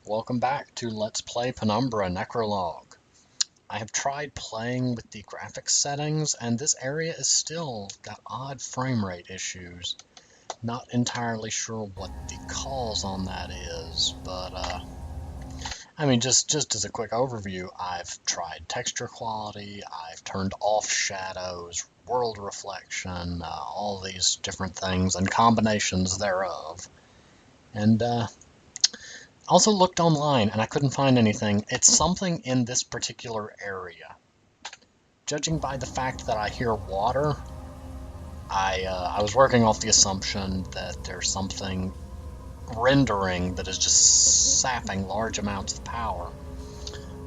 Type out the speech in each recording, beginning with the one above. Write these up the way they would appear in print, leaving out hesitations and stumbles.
welcome back to Let's Play Penumbra Necrologue. I have tried playing with the graphics settings, and this area is still got odd frame rate issues. Not entirely sure what the cause on that is, but I mean, just as a quick overview, I've tried texture quality, I've turned off shadows, world reflection, all these different things and combinations thereof. And also looked online and I couldn't find anything. It's something in this particular area. Judging by the fact that I hear water, I was working off the assumption that there's something rendering that is just sapping large amounts of power.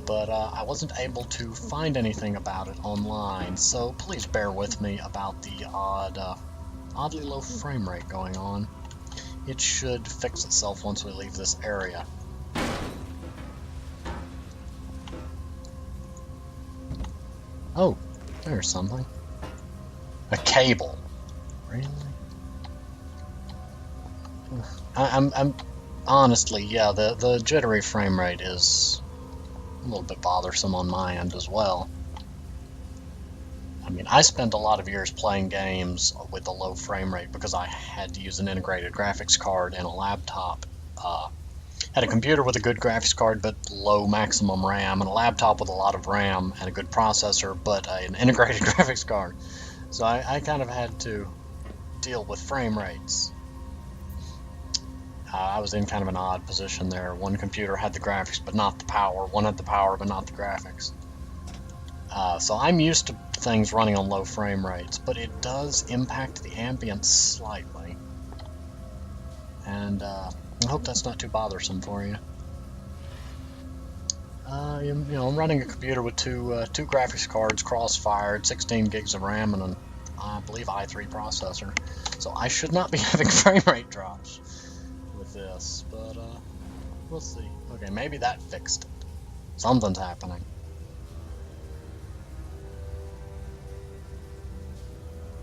But I wasn't able to find anything about it online, so please bear with me about the oddly low frame rate going on. It should fix itself once we leave this area. Oh, there's something. A cable. Really? I'm honestly, yeah, the jittery frame rate is a little bit bothersome on my end as well. I mean, I spent a lot of years playing games with a low frame rate because I had to use an integrated graphics card and a laptop. Had a computer with a good graphics card but low maximum RAM, and a laptop with a lot of RAM and a good processor but an integrated graphics card. So I kind of had to deal with frame rates. I was in kind of an odd position there. One computer had the graphics but not the power. One had the power but not the graphics. So I'm used to things running on low frame rates, but it does impact the ambience slightly. And I hope that's not too bothersome for you. You know, I'm running a computer with two graphics cards, cross-fired, 16 gigs of RAM, and an, I believe, i3 processor. So I should not be having frame rate drops with this, but we'll see. Okay, maybe that fixed it. Something's happening.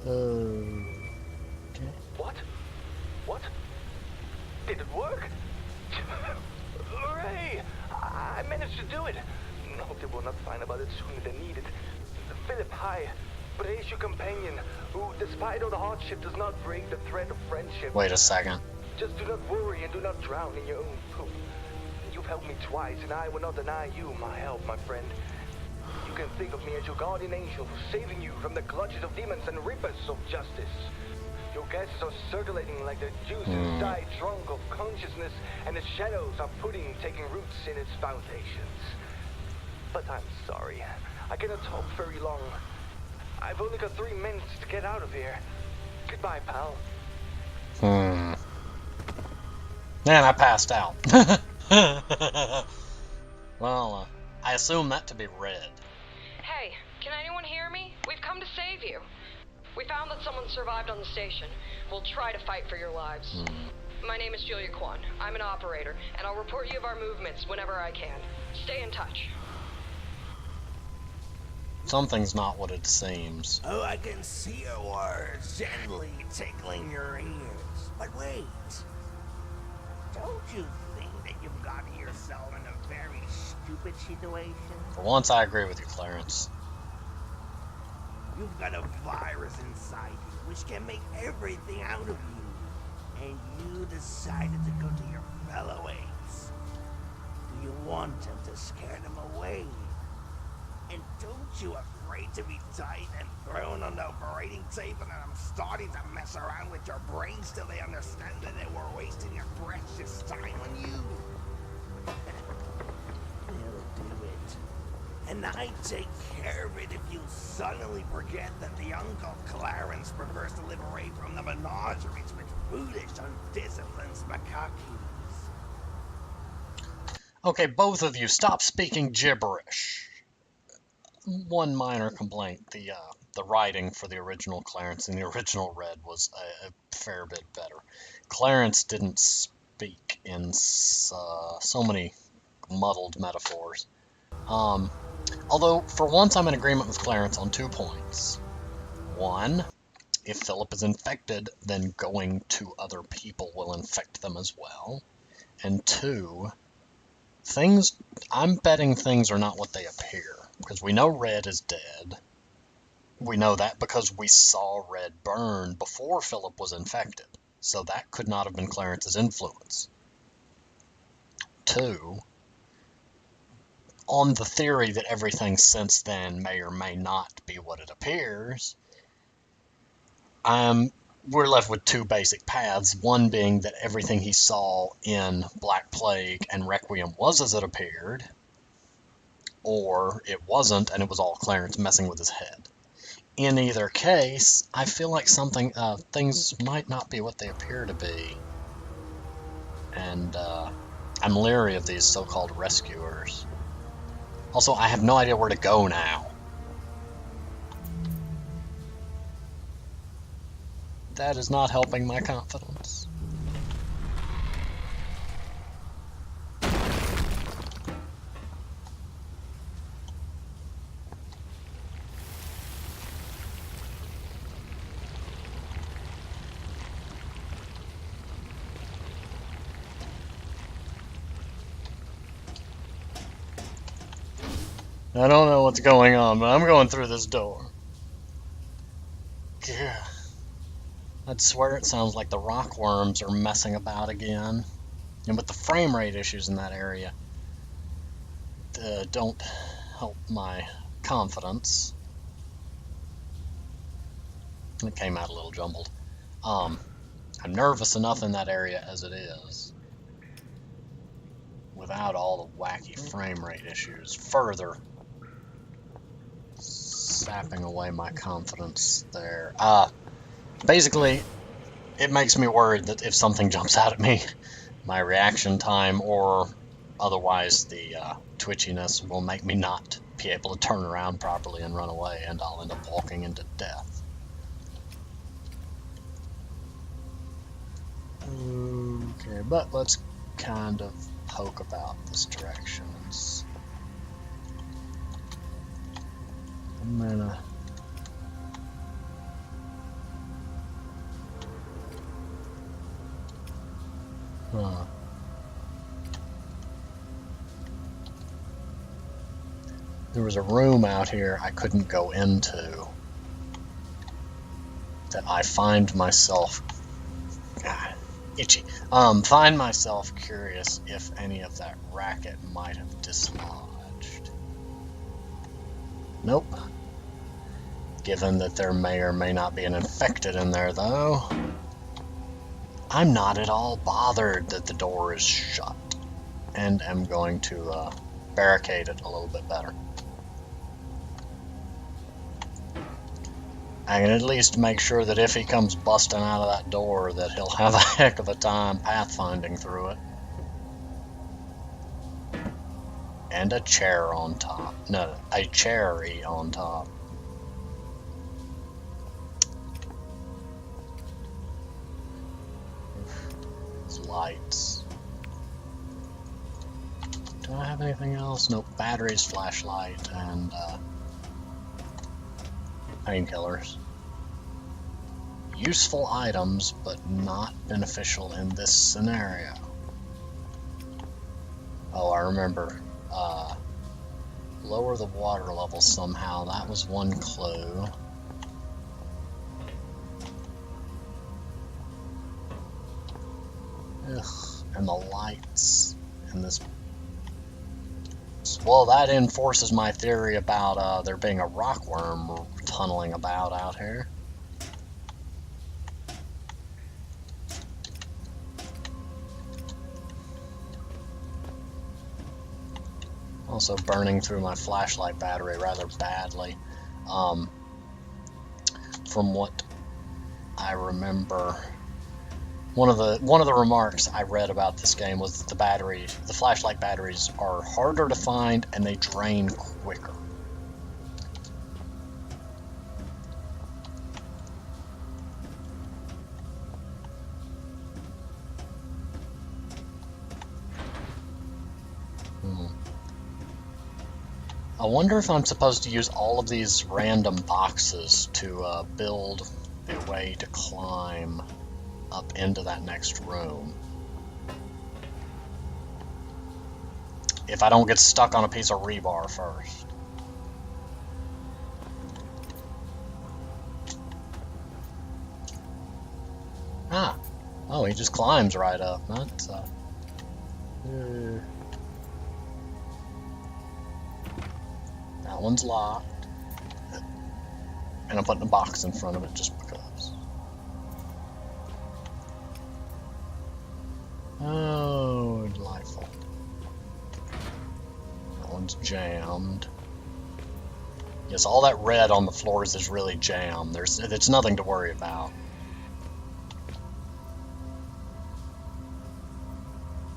Okay. What? Did it work? Hooray! I managed to do it. I hope they will not find about it sooner than needed. Philip, hi. Brace your companion, who, despite all the hardship, does not break the thread of friendship. Wait a second. Just do not worry and do not drown in your own poop. You've helped me twice, and I will not deny you my help, my friend. You can think of me as your guardian angel, saving you from the clutches of demons and reapers of justice. Your guests are circulating like the juice inside trunk of consciousness, and the shadows are taking roots in its foundations. But I'm sorry, I cannot talk very long. I've only got 3 minutes to get out of here. Goodbye, pal. Man, I passed out. Well, I assume that to be red. Hey, can anyone hear me? We've come to save you. We found that someone survived on the station. We'll try to fight for your lives. My name is Julia Kwan. I'm an operator, and I'll report you of our movements whenever I can. Stay in touch. Something's not what it seems. Oh, I can see your words gently tickling your ears. But wait. Don't you think that you've gotten yourself in a very stupid situation? For once, I agree with you, Clarence. You've got a virus inside you which can make everything out of you. And you decided to go to your fellow apes. Do you want them to scare them away? And don't you afraid to be tied and thrown on the operating table, and I'm starting to mess around with your brains till they understand that they were wasting your precious time on you? They'll do it. And I take care of it if you suddenly forget that the Uncle Clarence prefers to live away from the menageries with foolish, undisciplined macaques. Okay, both of you, stop speaking gibberish. One minor complaint, the writing for the original Clarence and the original Red was a fair bit better. Clarence didn't speak in so many muddled metaphors. Although, for once I'm in agreement with Clarence on 2 points. One, if Philip is infected, then going to other people will infect them as well. And 2, I'm betting things are not what they appear, because we know Red is dead. We know that because we saw Red burn before Philip was infected, so that could not have been Clarence's influence. 2, on the theory that everything since then may or may not be what it appears, we're left with 2 basic paths, one being that everything he saw in Black Plague and Requiem was as it appeared, or it wasn't and it was all Clarence messing with his head. In either case, I feel like things might not be what they appear to be, and I'm leery of these so-called rescuers. Also, I have no idea where to go now. That is not helping my confidence. I don't know what's going on, but I'm going through this door. Yeah. I'd swear it sounds like the rock worms are messing about again. And with the frame rate issues in that area, don't help my confidence. It came out a little jumbled. I'm nervous enough in that area as it is, without all the wacky frame rate issues further sapping away my confidence there. Basically, it makes me worried that if something jumps out at me, my reaction time or otherwise the twitchiness will make me not be able to turn around properly and run away, and I'll end up walking into death. Okay, but let's kind of poke about this direction. I'm gonna... There was a room out here I couldn't go into that I find myself... itchy. Find myself curious if any of that racket might have dislodged. Nope. Given that there may or may not be an infected in there, though, I'm not at all bothered that the door is shut, and am going to barricade it a little bit better. I can at least make sure that if he comes busting out of that door, that he'll have a heck of a time pathfinding through it. And a chair on top. No, a cherry on top. These lights. Do I have anything else? Nope. Batteries, flashlight, and painkillers. Useful items, but not beneficial in this scenario. Oh, I remember. Lower the water level somehow. That was one clue. Ugh, and the lights in this. Well, that enforces my theory about there being a rockworm tunneling about out here. Also burning through my flashlight battery rather badly. From what I remember, one of the remarks I read about this game was that the flashlight batteries are harder to find and they drain quicker. I wonder if I'm supposed to use all of these random boxes to build a way to climb up into that next room. if I don't get stuck on a piece of rebar first. Ah. Oh, he just climbs right up. That's, that one's locked. And I'm putting a box in front of it just because. Oh, delightful. That one's jammed. Yes, all that red on the floors is really jammed. There's nothing to worry about.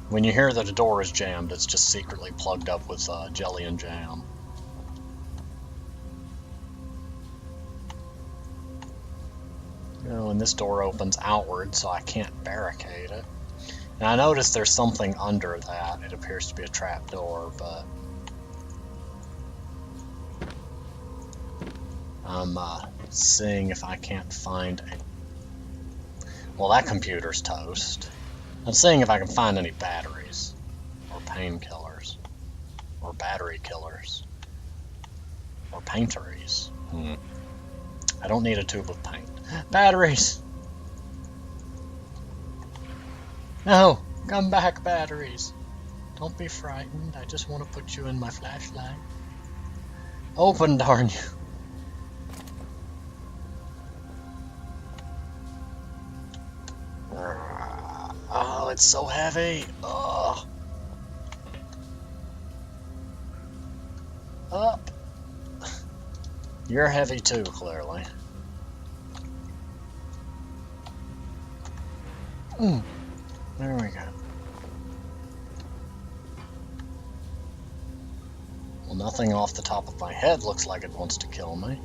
When you hear that a door is jammed, it's just secretly plugged up with jelly and jam. Oh, and this door opens outward, so I can't barricade it. And I noticed there's something under that. It appears to be a trap door, but I'm seeing if I can't find a... Well, that computer's toast. I'm seeing if I can find any batteries, or painkillers, or battery killers, or painteries. I don't need a tube of paint. Batteries! No! Come back, batteries! Don't be frightened, I just want to put you in my flashlight. Open, darn you! Oh, it's so heavy! Oh. Up! You're heavy too, clearly. There we go. Well, nothing off the top of my head looks like it wants to kill me.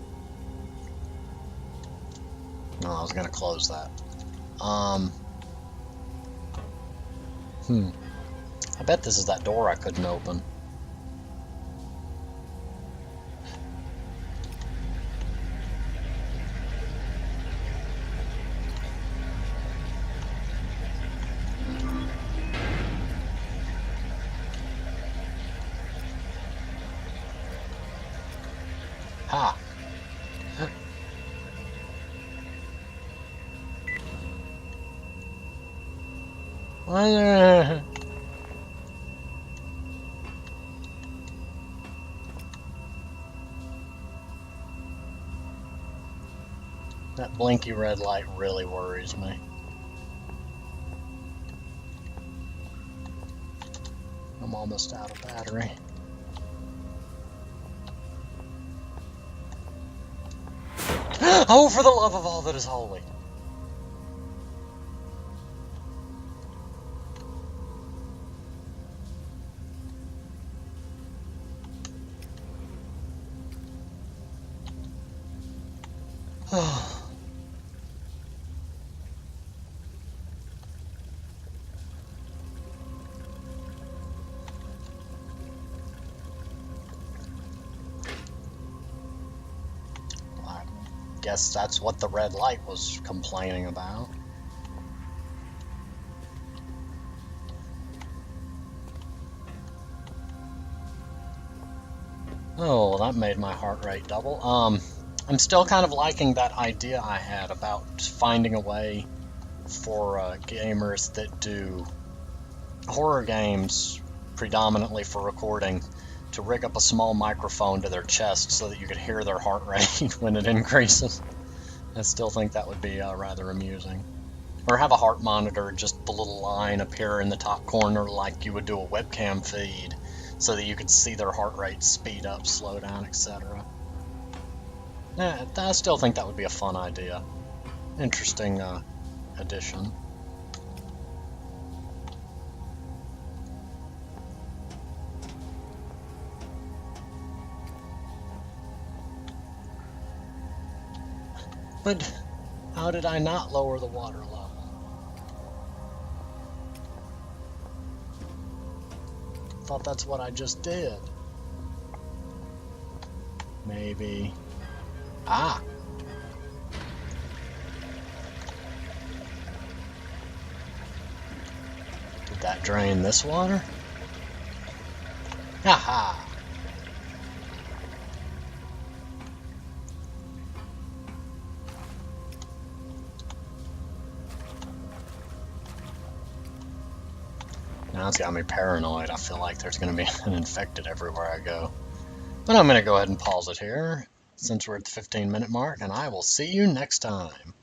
No, I was gonna close that. I bet this is that door I couldn't open. Ha! That blinky red light really worries me. I'm almost out of battery. Oh, for the love of all that is holy! Guess that's what the red light was complaining about. Oh, that made my heart rate double. I'm still kind of liking that idea I had about finding a way for gamers that do horror games predominantly for recording to rig up a small microphone to their chest so that you could hear their heart rate when it increases. I still think that would be rather amusing. Or have a heart monitor, just the little line appear in the top corner like you would do a webcam feed, so that you could see their heart rate speed up, slow down, etc. Yeah, I still think that would be a fun idea. Interesting addition. But how did I not lower the water level? Thought that's what I just did. Maybe. Ah! Did that drain this water? Haha! Now it's got me paranoid. I feel like there's going to be an infected everywhere I go. But I'm going to go ahead and pause it here, since we're at the 15-minute mark, and I will see you next time.